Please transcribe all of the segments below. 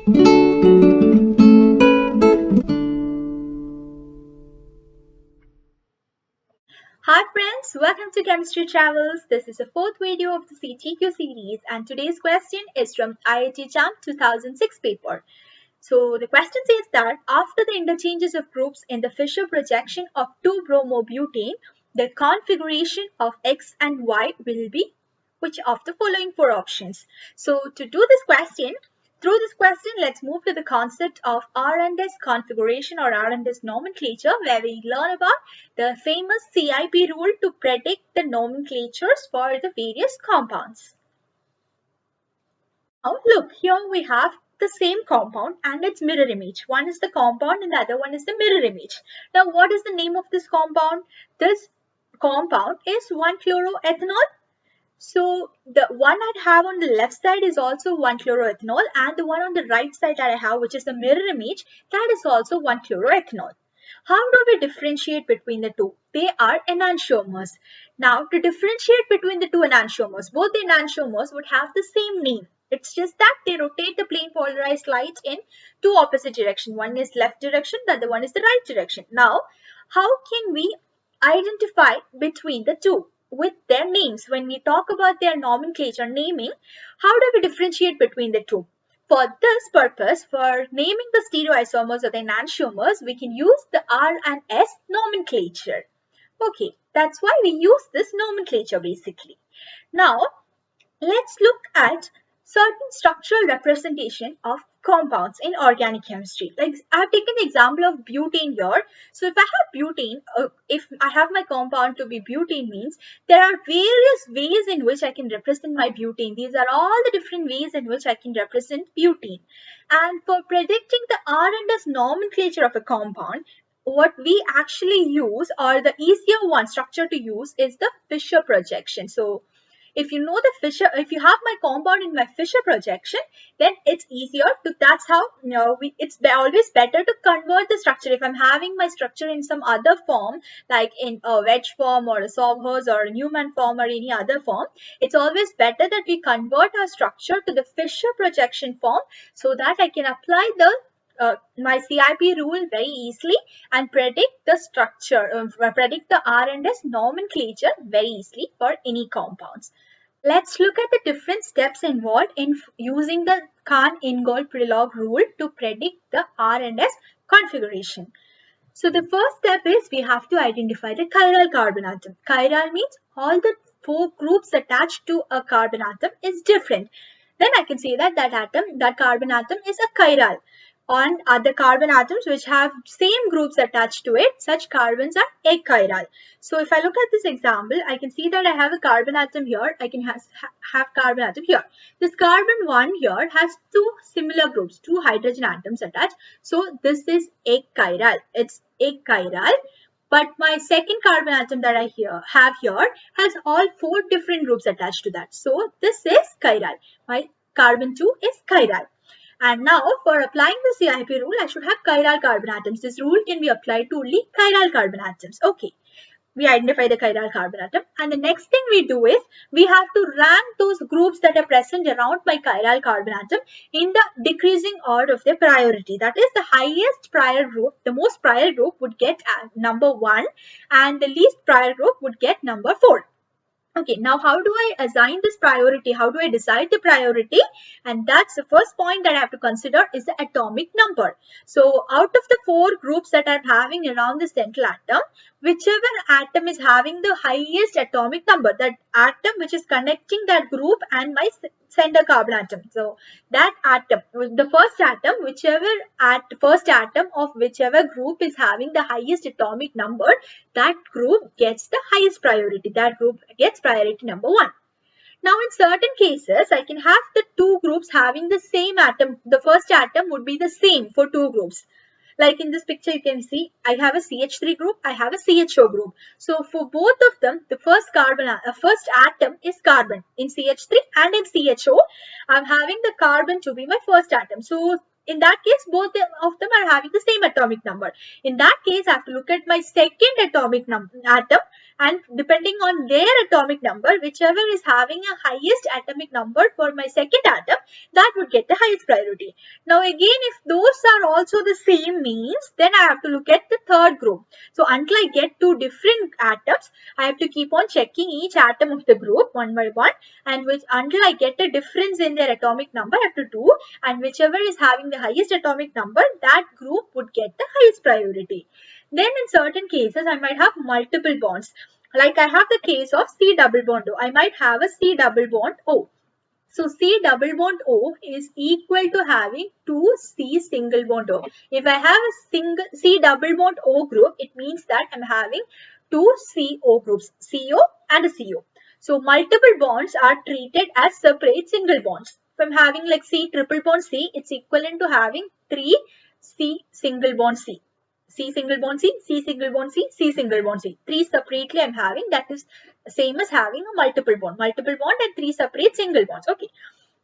Hi friends, welcome to Chemistry Travels. This is the fourth video of the CTQ series and today's question is from IIT JAM 2006 paper. So the question says that after the interchanges of groups in the Fischer projection of 2-bromobutane, the configuration of X and Y will be which of the following four options? So to do this question, through this question, let's move to the concept of R&S configuration or R&S nomenclature, where we learn about the famous CIP rule to predict the nomenclatures for the various compounds. Now look, here we have the same compound and its mirror image. One is the compound and the other one is the mirror image. Now what is the name of this compound? This compound is 1-chloroethanol. So the one I have on the left side is also 1-chloroethanol and the one on the right side that I have, which is the mirror image, that is also 1-chloroethanol. How do we differentiate between the two? They are enantiomers. Now to differentiate between the two enantiomers, both the enantiomers would have the same name. It's just that they rotate the plane polarized light in two opposite directions. One is left direction, the other one is the right direction. Now, how can we identify between the two? With their names, when we talk about their nomenclature naming, how do we differentiate between the two? For this purpose, for naming the stereoisomers or the enantiomers, we can use the R and S nomenclature. Okay, that's why we use this nomenclature basically. Now, let's look at certain structural representation of compounds in organic chemistry. Like I've taken the example of butane here. So if I have butane, if I have my compound to be butane, means there are various ways in which I can represent my butane. These are all the different ways in which I can represent butane. And for predicting the R and S nomenclature of a compound, what we actually use, or the easier one structure to use, is the Fischer projection. So if you know the Fischer, if you have my compound in my Fischer projection, then it's easier to, that's how, it's always better to convert the structure. If I'm having my structure in some other form, like in a wedge form or a Sawhorse or a Newman form or any other form, it's always better that we convert our structure to the Fischer projection form so that I can apply the my CIP rule very easily and predict the structure, predict the R and S nomenclature very easily for any compounds. Let's look at the different steps involved in using the Kahn-Ingold-Prelog rule to predict the R and S configuration. So the first step is we have to identify the chiral carbon atom. Chiral means all the four groups attached to a carbon atom is different. Then I can say that that carbon atom is a chiral. On other carbon atoms which have same groups attached to it, such carbons are achiral. So if I look at this example, I can see that I have a carbon atom here. I can have carbon atom here. This carbon 1 here has two similar groups, two hydrogen atoms attached. So this is achiral. It's achiral. But my second carbon atom that I have here has all four different groups attached to that. So this is chiral. My carbon 2 is chiral. And now for applying the CIP rule, I should have chiral carbon atoms. This rule can be applied to only chiral carbon atoms. Okay, we identify the chiral carbon atom. And the next thing we do is we have to rank those groups that are present around my chiral carbon atom in the decreasing order of their priority. That is, the highest prior group, the most prior group would get number 1 and the least prior group would get number 4. Okay, now how do I assign this priority? How do I decide the priority? And that's the first point that I have to consider is the atomic number. So out of the four groups that I'm having around the central atom, whichever atom is having the highest atomic number, that atom which is connecting that group and my center carbon atom. So that atom, the first atom, first atom of whichever group is having the highest atomic number, that group gets the highest priority. That group gets priority number 1. Now in certain cases, I can have the two groups having the same atom. The first atom would be the same for two groups. Like in this picture, you can see I have a CH3 group, I have a CHO group. So for both of them, the first atom is carbon in CH3 and in CHO. I'm having the carbon to be my first atom. So in that case, both of them are having the same atomic number. In that case, I have to look at my second atomic atom, and depending on their atomic number, whichever is having a highest atomic number for my second atom, that would get the highest priority. Now again, if those are also the same means, then I have to look at the third group. So until I get two different atoms, I have to keep on checking each atom of the group one by one, and until I get a difference in their atomic number, I have to do, and whichever is having the highest atomic number, that group would get the highest priority. Then in certain cases, I might have multiple bonds. Like I have the case of C double bond O. I might have a C double bond O. So C double bond O is equal to having two C single bond O. If I have a single C double bond O group, it means that I'm having two CO groups, CO and a CO. So multiple bonds are treated as separate single bonds. If I'm having like C triple bond C, it's equivalent to having three C single bond C. C single bond C, C single bond C, C single bond C. Three separately I'm having, that is same as having a multiple bond and three separate single bonds. Okay,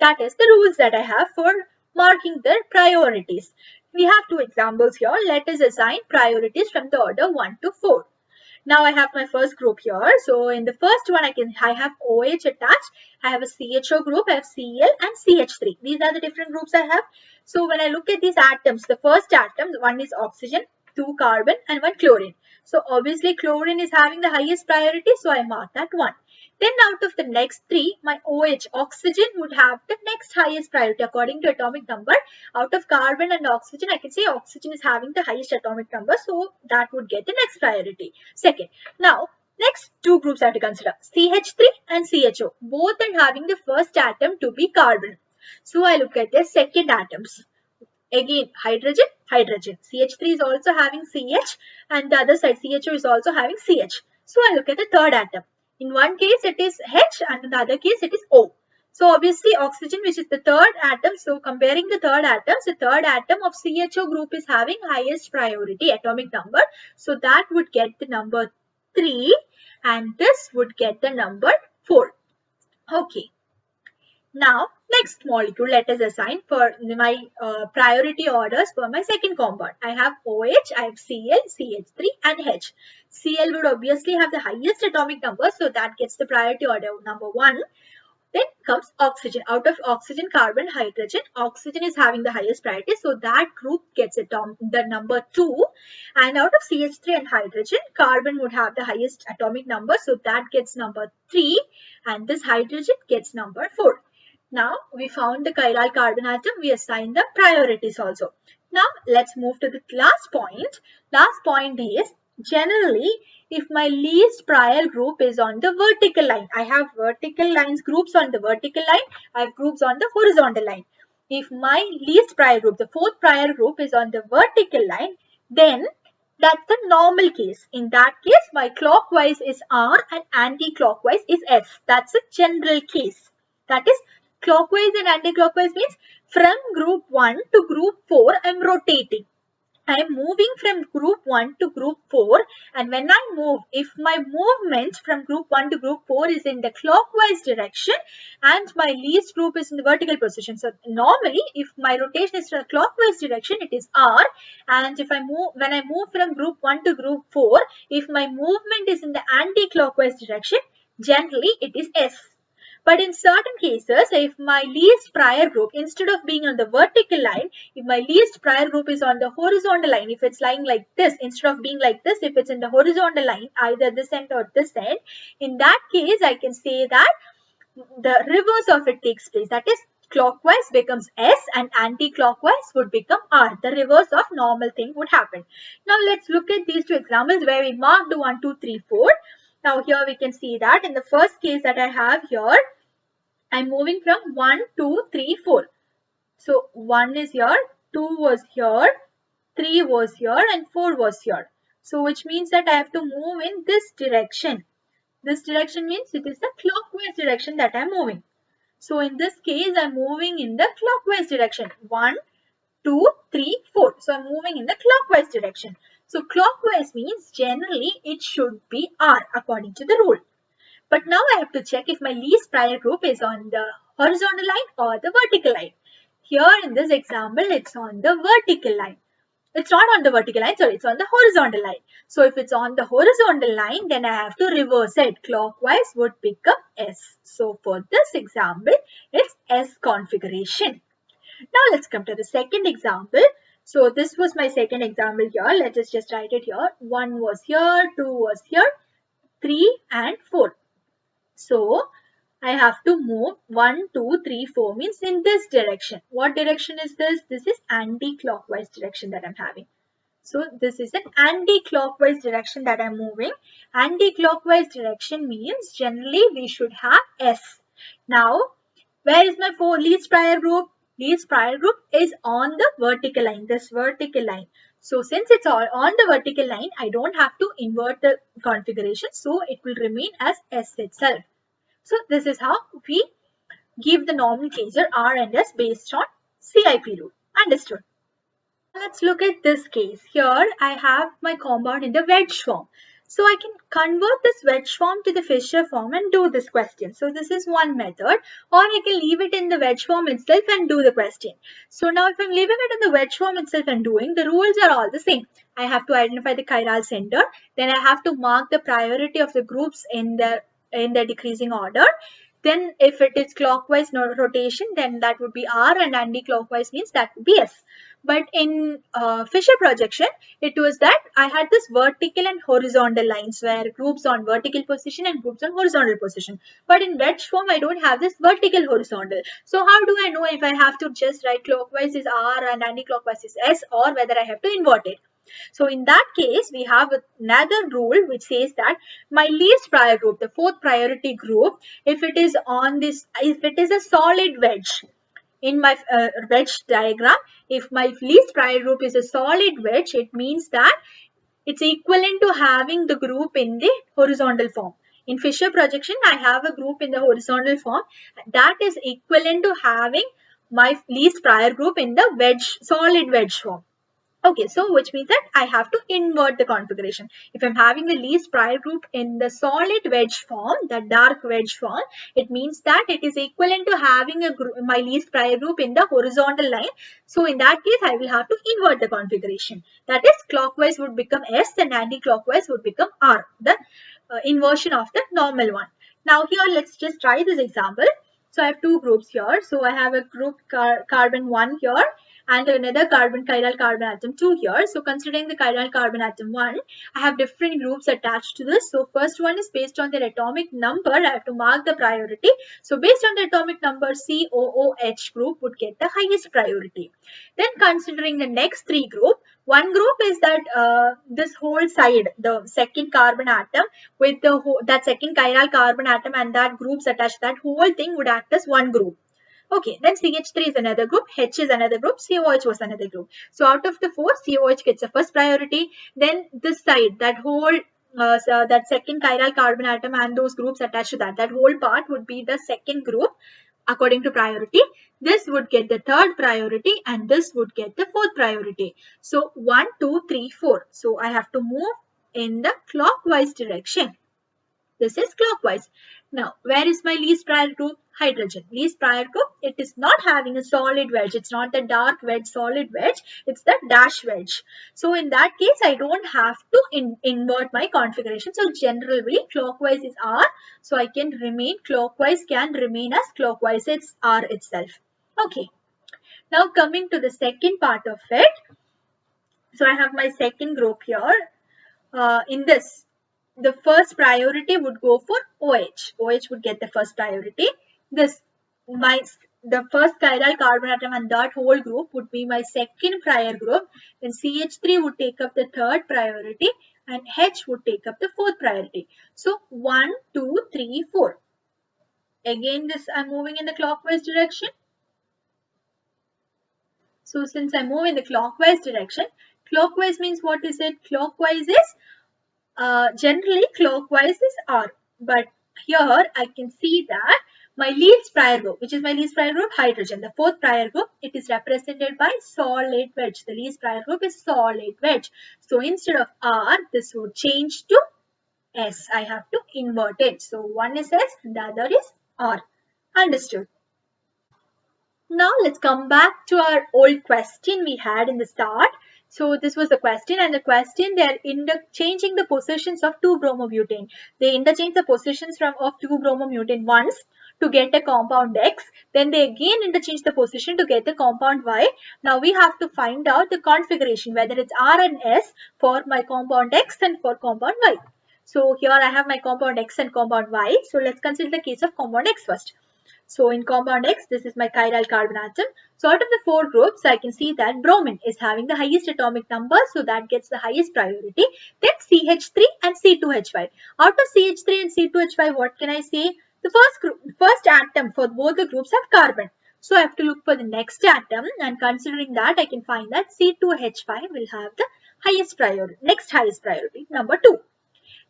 that is the rules that I have for marking the priorities. We have two examples here. Let us assign priorities from the order 1 to 4. Now I have my first group here. So in the first one, I have OH attached. I have a CHO group, I have Cl and CH3. These are the different groups I have. So when I look at these atoms, the first atom, one is oxygen, two carbon and one chlorine. So obviously chlorine is having the highest priority, so I mark that one. Then out of the next three, my OH, oxygen, would have the next highest priority according to atomic number. Out of carbon and oxygen, I can say oxygen is having the highest atomic number, so that would get the next priority. Second, now next two groups I have to consider, CH3 and CHO. Both are having the first atom to be carbon. So I look at their second atoms. Again, hydrogen, hydrogen. CH3 is also having CH and the other side CHO is also having CH. So I look at the third atom. In one case it is H and in the other case it is O. So obviously oxygen, which is the third atom, so comparing the third atoms, the third atom of CHO group is having highest priority atomic number. So that would get the number 3 and this would get the number 4. Okay. Now, next molecule, let us assign for my priority orders for my second compound. I have OH, I have Cl, CH3 and H. Cl would obviously have the highest atomic number, so that gets the priority order number 1. Then comes oxygen. Out of oxygen, carbon, hydrogen, oxygen is having the highest priority, so that group gets the number 2. And out of CH3 and hydrogen, carbon would have the highest atomic number, so that gets number 3. And this hydrogen gets number 4. Now we found the chiral carbon atom, we assign the priorities also. Now let's move to the last point. Last point is, generally if my least prior group is on the vertical line, I have vertical lines, groups on the vertical line, I have groups on the horizontal line. If my least prior group, the fourth prior group is on the vertical line, then that's the normal case. In that case, my clockwise is R and anti-clockwise is S. That's a general case. That is, clockwise and anti-clockwise means from group 1 to group 4, I am rotating. I am moving from group 1 to group 4, and when I move, if my movement from group 1 to group 4 is in the clockwise direction and my least group is in the vertical position. So normally if my rotation is in the clockwise direction, it is R, and if when I move from group 1 to group 4, if my movement is in the anti-clockwise direction, generally it is S. But in certain cases, if my least prior group, instead of being on the vertical line, if my least prior group is on the horizontal line, if it's lying like this, instead of being like this, if it's in the horizontal line, either this end or this end, in that case, I can say that the reverse of it takes place. That is, clockwise becomes S and anti-clockwise would become R. The reverse of normal thing would happen. Now, let's look at these two examples where we marked 1, 2, 3, 4. Now, here we can see that in the first case that I have here, I'm moving from 1, 2, 3, 4. So 1 is here, 2 was here, 3 was here and 4 was here. So which means that I have to move in this direction. This direction means it is the clockwise direction that I'm moving. So in this case, I'm moving in the clockwise direction. 1, 2, 3, 4. So I'm moving in the clockwise direction. So clockwise means generally it should be R according to the rule. But now I have to check if my least prior group is on the horizontal line or the vertical line. Here in this example, it's on the vertical line. It's not on the vertical line, sorry, it's on the horizontal line. So if it's on the horizontal line, then I have to reverse it. Clockwise would become S. So for this example, it's S configuration. Now let's come to the second example. So this was my second example here. Let us just write it here. 1 was here, 2 was here, 3 and 4. So I have to move 1, 2, 3, 4 means in this direction. What direction is this? This is anti-clockwise direction that I'm having. So this is an anti-clockwise direction that I'm moving. Anti-clockwise direction means generally we should have S. Now, where is my least prior group? Least prior group is on the vertical line, this vertical line. So since it's all on the vertical line, I don't have to invert the configuration. So it will remain as S itself. So this is how we give the nomenclature R and S based on CIP rule. Understood? Let's look at this case. Here I have my compound in the wedge form. So I can convert this wedge form to the Fisher form and do this question. So this is one method, or I can leave it in the wedge form itself and do the question. So now if I'm leaving it in the wedge form itself and doing, the rules are all the same. I have to identify the chiral center, then I have to mark the priority of the groups in the decreasing order. Then if it is clockwise rotation, then that would be R, and anti-clockwise means that would be S. But in Fisher projection, it was that I had this vertical and horizontal lines where groups on vertical position and groups on horizontal position. But in wedge form, I don't have this vertical horizontal. So how do I know if I have to just write clockwise is R and anti-clockwise is S, or whether I have to invert it? So in that case, we have another rule which says that my least prior group, the fourth priority group, if it is a solid wedge, in my wedge diagram, if my least prior group is a solid wedge, it means that it's equivalent to having the group in the horizontal form. In Fisher projection, I have a group in the horizontal form that is equivalent to having my least prior group in the solid wedge form. Okay, so which means that I have to invert the configuration. If I'm having the least prior group in the solid wedge form, the dark wedge form, it means that it is equivalent to having my least prior group in the horizontal line. So in that case, I will have to invert the configuration. That is, clockwise would become S and anti-clockwise would become R, the inversion of the normal one. Now here, let's just try this example. So I have two groups here. So I have a group carbon 1 here and another chiral carbon atom 2 here. So considering the chiral carbon atom 1, I have different groups attached to this. So first one is based on their atomic number. I have to mark the priority. So based on the atomic number, COOH group would get the highest priority. Then considering the next three group, one group is that this whole side, the second carbon atom with that second chiral carbon atom and that groups attached, that whole thing would act as one group. Okay, then CH3 is another group, H is another group, COH was another group. So out of the four, COH gets the first priority. Then this side, that whole, that second chiral carbon atom and those groups attached to that, that whole part would be the second group according to priority. This would get the third priority and this would get the fourth priority. So 1, 2, 3, 4. So I have to move in the clockwise direction. This is clockwise. Now, where is my least prior group? Hydrogen. Least prior group, it is not having a solid wedge. It's not the dark wedge, solid wedge. It's the dash wedge. So, in that case, I don't have to invert my configuration. So, generally, clockwise is R. So, I can remain clockwise, can remain as clockwise. It's R itself. Okay. Now, coming to the second part of it. So, I have my second group here. In this, the first priority would go for OH. OH would get the first priority. The first chiral carbon atom and that whole group would be my second prior group. Then CH3 would take up the third priority and H would take up the fourth priority. So 1, 2, 3, 4. Again, this I'm moving in the clockwise direction. So since I move in the clockwise direction, clockwise means what is it? Clockwise is generally clockwise is R, but here I can see that my least prior group, which is my least prior group, hydrogen, the fourth prior group, it is represented by solid wedge. The least prior group is solid wedge. So instead of R, this would change to S. I have to invert it. So one is S, the other is R. Understood? Now let's come back to our old question we had in the start. So this was the question, and the question, they are interchanging the positions of 2-bromobutane. They interchange the positions of 2-bromobutane once to get a compound X. Then they again interchange the position to get the compound Y. Now we have to find out the configuration, whether it's R and S for my compound X and for compound Y. So here I have my compound X and compound Y. So let's consider the case of compound X first. So in compound X, this is my chiral carbon atom. So out of the 4 groups, I can see that bromine is having the highest atomic number, so that gets the highest priority. Then CH3 and C2H5. Out of CH3 and C2H5, what can I say? The first atom for both the groups have carbon. So I have to look for the next atom, and considering that, I can find that C2H5 will have the highest priority, next highest priority, number 2.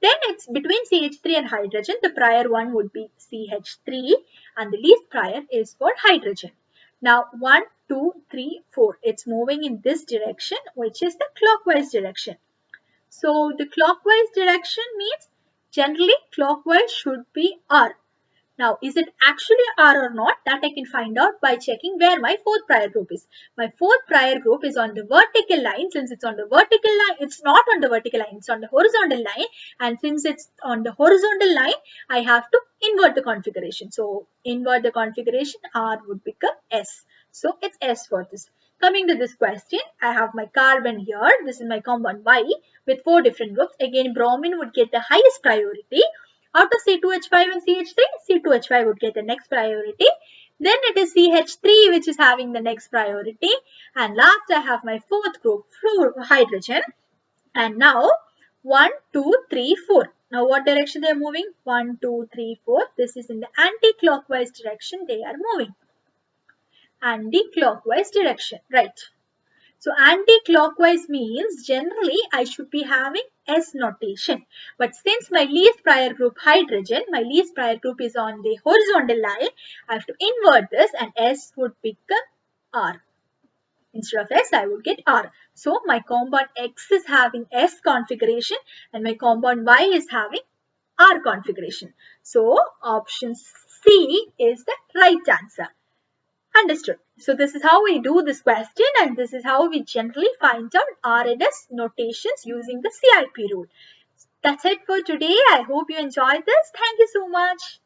Then it's between CH3 and hydrogen. The prior one would be CH3 and the least prior is for hydrogen. Now 1, 2, 3, 4. It's moving in this direction, which is the clockwise direction. So the clockwise direction means generally clockwise should be R. Now, is it actually R or not? That I can find out by checking where my 4th prior group is. My 4th prior group is on the vertical line. Since it's on the vertical line, it's not on the vertical line, it's on the horizontal line. And since it's on the horizontal line, I have to invert the configuration. So, invert the configuration, R would become S. So, it's S for this. Coming to this question, I have my carbon here. This is my compound Y with 4 different groups. Again, bromine would get the highest priority. Out of C2H5 and CH3, C2H5 would get the next priority. Then it is CH3 which is having the next priority. And last I have my 4th group, hydrogen. And now 1, 2, 3, 4. Now what direction they are moving? 1, 2, 3, 4. This is in the anti-clockwise direction they are moving. Anti-clockwise direction, right. So anti-clockwise means generally I should be having S notation. But since my least prior group hydrogen, my least prior group is on the horizontal line, I have to invert this and S would become R. Instead of S, I would get R. So my compound X is having S configuration and my compound Y is having R configuration. So option C is the right answer. Understood. So this is how we do this question, and this is how we generally find out RNS notations using the CIP rule. That's it for today. I hope you enjoyed this. Thank you so much.